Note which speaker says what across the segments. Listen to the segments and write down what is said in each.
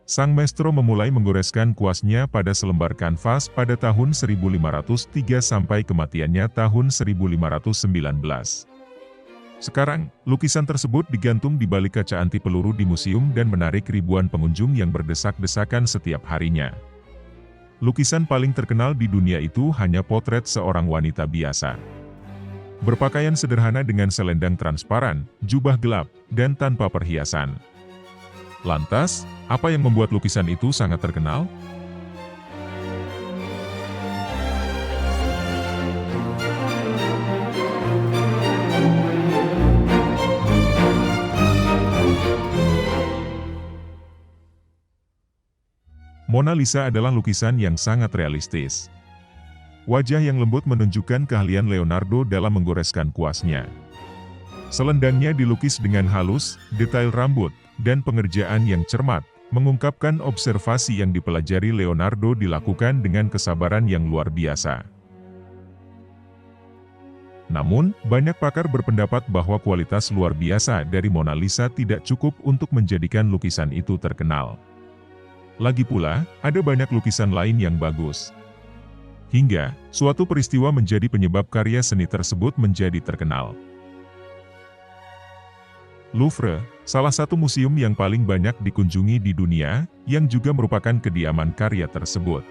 Speaker 1: sang maestro memulai menggoreskan kuasnya pada selembar kanvas pada tahun 1503 sampai kematiannya tahun 1519. Sekarang, lukisan tersebut digantung di balik kaca anti peluru di museum dan menarik ribuan pengunjung yang berdesak-desakan setiap harinya. Lukisan paling terkenal di dunia itu hanya potret seorang wanita biasa. Berpakaian sederhana dengan selendang transparan, jubah gelap, dan tanpa perhiasan. Lantas, apa yang membuat lukisan itu sangat terkenal? Mona Lisa adalah lukisan yang sangat realistis. Wajah yang lembut menunjukkan keahlian Leonardo dalam menggoreskan kuasnya. Selendangnya dilukis dengan halus, detail rambut, dan pengerjaan yang cermat, mengungkapkan observasi yang dipelajari Leonardo dilakukan dengan kesabaran yang luar biasa. Namun, banyak pakar berpendapat bahwa kualitas luar biasa dari Mona Lisa tidak cukup untuk menjadikan lukisan itu terkenal. Lagi pula, ada banyak lukisan lain yang bagus. Hingga, suatu peristiwa menjadi penyebab karya seni tersebut menjadi terkenal. Louvre, salah satu museum yang paling banyak dikunjungi di dunia, yang juga merupakan kediaman karya tersebut.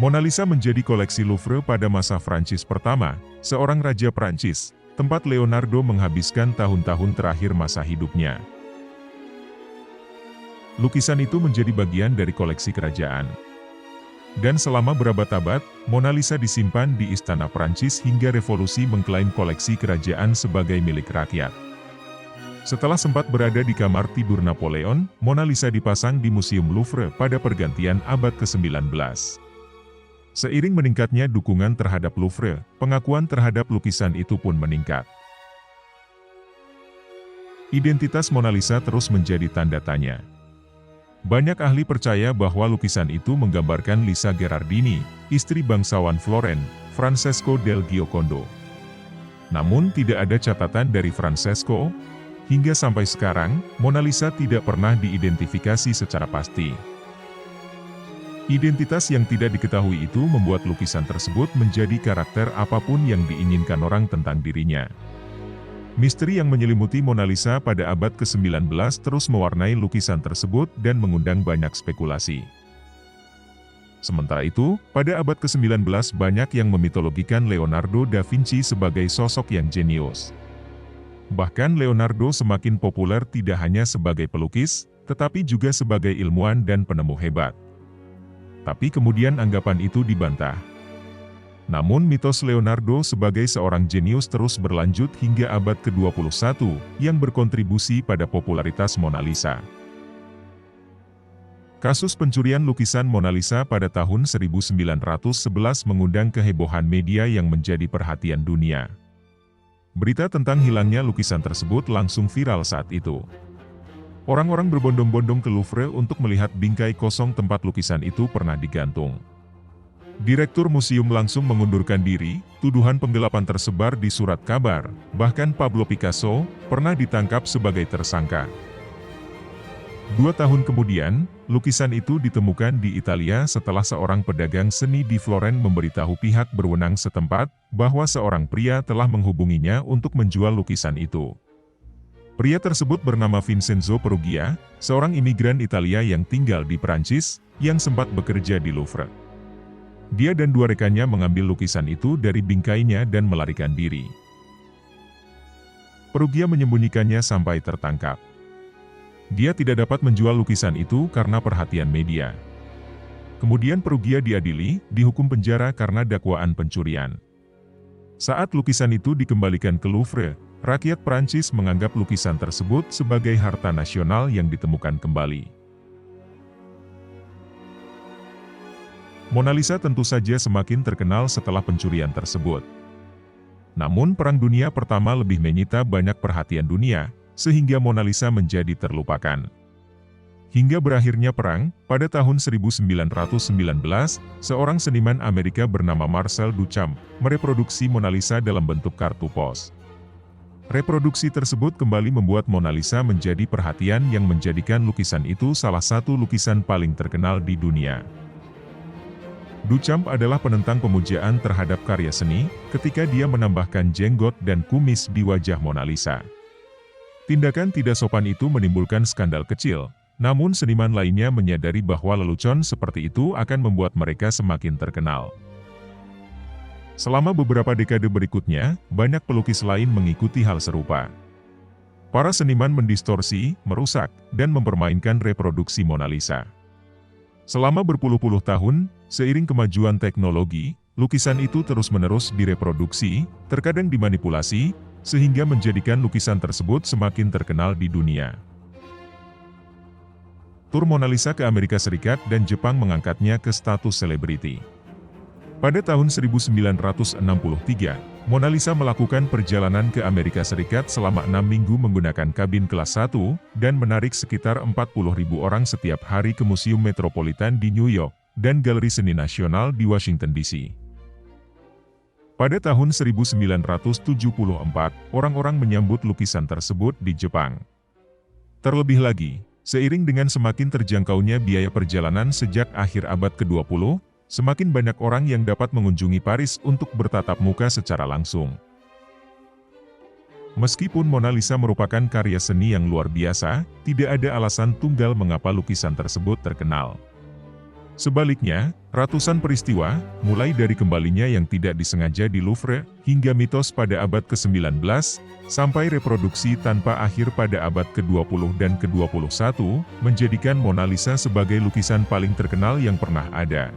Speaker 1: Mona Lisa menjadi koleksi Louvre pada masa Prancis pertama, seorang raja Prancis, tempat Leonardo menghabiskan tahun-tahun terakhir masa hidupnya. Lukisan itu menjadi bagian dari koleksi kerajaan. Dan selama berabad-abad, Mona Lisa disimpan di Istana Prancis hingga revolusi mengklaim koleksi kerajaan sebagai milik rakyat. Setelah sempat berada di kamar tidur Napoleon, Mona Lisa dipasang di Museum Louvre pada pergantian abad ke-19. Seiring meningkatnya dukungan terhadap Louvre, pengakuan terhadap lukisan itu pun meningkat. Identitas Mona Lisa terus menjadi tanda tanya. Banyak ahli percaya bahwa lukisan itu menggambarkan Lisa Gherardini, istri bangsawan Floren, Francesco del Giocondo. Namun tidak ada catatan dari Francesco. Hingga sampai sekarang, Mona Lisa tidak pernah diidentifikasi secara pasti. Identitas yang tidak diketahui itu membuat lukisan tersebut menjadi karakter apapun yang diinginkan orang tentang dirinya. Misteri yang menyelimuti Mona Lisa pada abad ke-19 terus mewarnai lukisan tersebut dan mengundang banyak spekulasi. Sementara itu, pada abad ke-19 banyak yang memitologikan Leonardo da Vinci sebagai sosok yang jenius. Bahkan Leonardo semakin populer tidak hanya sebagai pelukis, tetapi juga sebagai ilmuwan dan penemu hebat. Tapi kemudian anggapan itu dibantah. Namun mitos Leonardo sebagai seorang jenius terus berlanjut hingga abad ke-21, yang berkontribusi pada popularitas Mona Lisa. Kasus pencurian lukisan Mona Lisa pada tahun 1911 mengundang kehebohan media yang menjadi perhatian dunia. Berita tentang hilangnya lukisan tersebut langsung viral saat itu. Orang-orang berbondong-bondong ke Louvre untuk melihat bingkai kosong tempat lukisan itu pernah digantung. Direktur museum langsung mengundurkan diri, tuduhan penggelapan tersebar di surat kabar, bahkan Pablo Picasso pernah ditangkap sebagai tersangka. 2 tahun kemudian, lukisan itu ditemukan di Italia setelah seorang pedagang seni di Florence memberitahu pihak berwenang setempat bahwa seorang pria telah menghubunginya untuk menjual lukisan itu. Pria tersebut bernama Vincenzo Perugia, seorang imigran Italia yang tinggal di Prancis, yang sempat bekerja di Louvre. Dia dan 2 rekannya mengambil lukisan itu dari bingkainya dan melarikan diri. Perugia menyembunyikannya sampai tertangkap. Dia tidak dapat menjual lukisan itu karena perhatian media. Kemudian Perugia diadili, dihukum penjara karena dakwaan pencurian. Saat lukisan itu dikembalikan ke Louvre, rakyat Prancis menganggap lukisan tersebut sebagai harta nasional yang ditemukan kembali. Mona Lisa tentu saja semakin terkenal setelah pencurian tersebut. Namun Perang Dunia Pertama lebih menyita banyak perhatian dunia, sehingga Mona Lisa menjadi terlupakan. Hingga berakhirnya perang, pada tahun 1919, seorang seniman Amerika bernama Marcel Duchamp mereproduksi Mona Lisa dalam bentuk kartu pos. Reproduksi tersebut kembali membuat Mona Lisa menjadi perhatian yang menjadikan lukisan itu salah satu lukisan paling terkenal di dunia. Duchamp adalah penentang pemujaan terhadap karya seni, ketika dia menambahkan jenggot dan kumis di wajah Mona Lisa. Tindakan tidak sopan itu menimbulkan skandal kecil, namun seniman lainnya menyadari bahwa lelucon seperti itu akan membuat mereka semakin terkenal. Selama beberapa dekade berikutnya, banyak pelukis lain mengikuti hal serupa. Para seniman mendistorsi, merusak, dan mempermainkan reproduksi Mona Lisa. Selama berpuluh-puluh tahun, seiring kemajuan teknologi, lukisan itu terus-menerus direproduksi, terkadang dimanipulasi, sehingga menjadikan lukisan tersebut semakin terkenal di dunia. Tur Mona Lisa ke Amerika Serikat dan Jepang mengangkatnya ke status selebriti. Pada tahun 1963, Mona Lisa melakukan perjalanan ke Amerika Serikat selama 6 minggu menggunakan kabin kelas 1, dan menarik sekitar 40.000 orang setiap hari ke Museum Metropolitan di New York, dan Galeri Seni Nasional di Washington, D.C. Pada tahun 1974, orang-orang menyambut lukisan tersebut di Jepang. Terlebih lagi, seiring dengan semakin terjangkaunya biaya perjalanan sejak akhir abad ke-20, semakin banyak orang yang dapat mengunjungi Paris untuk bertatap muka secara langsung. Meskipun Mona Lisa merupakan karya seni yang luar biasa, tidak ada alasan tunggal mengapa lukisan tersebut terkenal. Sebaliknya, ratusan peristiwa, mulai dari kembalinya yang tidak disengaja di Louvre, hingga mitos pada abad ke-19, sampai reproduksi tanpa akhir pada abad ke-20 dan ke-21, menjadikan Mona Lisa sebagai lukisan paling terkenal yang pernah ada.